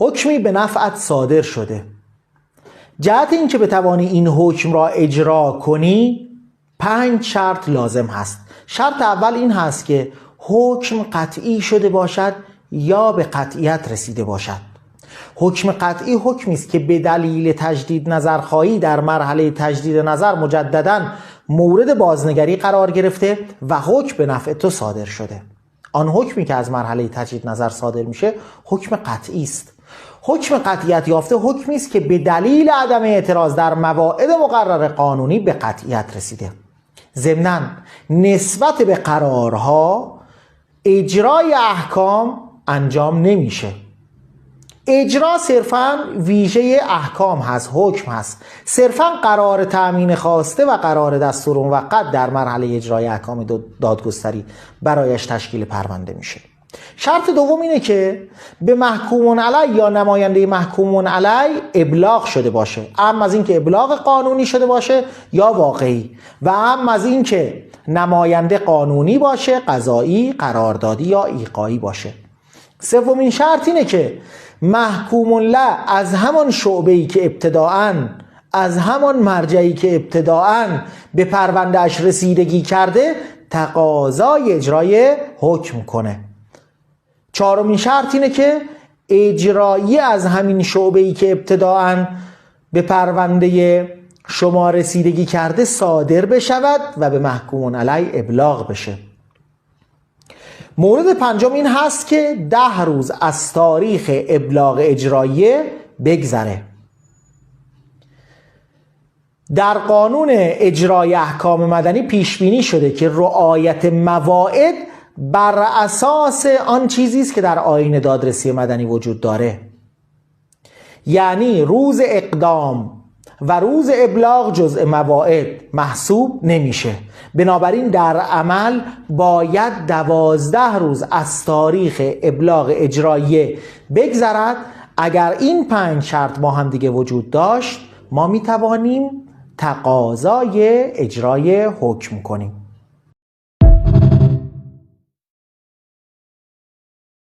حکمی به نفعت صادر شده. جهت این که بتوانی این حکم را اجرا کنی 5 شرط لازم هست. شرط اول این هست که حکم قطعی شده باشد یا به قطعیت رسیده باشد. حکم قطعی حکمی است که به دلیل تجدید نظرخواهی در مرحله تجدید نظر مجدداً مورد بازنگری قرار گرفته و حکم به نفع تو صادر شده. آن حکمی که از مرحله تجدید نظر صادر میشه حکم قطعی است. حکم قطعیت یافته حکمی است که به دلیل عدم اعتراض در مواعید مقرر قانونی به قطعیت رسیده. ضمناً نسبت به قرارها اجرای احکام انجام نمیشه. اجرا صرفاً ویژه احکام هست، حکم هست. صرفاً قرار تأمین خواسته و قرار دستور موقت در مرحله اجرای احکام دادگستری برایش تشکیل پرونده میشه. شرط دوم اینه که به محکومون علی یا نماینده محکومون علی ابلاغ شده باشه، اما از این که ابلاغ قانونی شده باشه یا واقعی، و اما از این که نماینده قانونی باشه، قضایی، قراردادی یا ایقاعی باشه. سومین شرط اینه که محکومون له از همان شعبه‌ای که ابتداءً، از همان مرجعی که ابتداءً به پروندهش رسیدگی کرده تقاضای اجرای حکم کنه. چهارمین شرط اینه که اجرایی از همین شعبه‌ای که ابتداءً به پرونده شما رسیدگی کرده صادر بشود و به محکومون علی ابلاغ بشه. مورد پنجم این هست که 10 روز از تاریخ ابلاغ اجراییه بگذره. در قانون اجرای احکام مدنی پیش بینی شده که رعایت مواعید بر اساس آن چیزی است که در آیین دادرسی مدنی وجود داره. یعنی روز اقدام و روز ابلاغ جزء مواعید محسوب نمیشه. بنابراین در عمل باید 12 روز از تاریخ ابلاغ اجراییه بگذرد. اگر این 5 شرط با هم دیگه وجود داشت ما میتوانیم تقاضای اجرای حکم کنیم.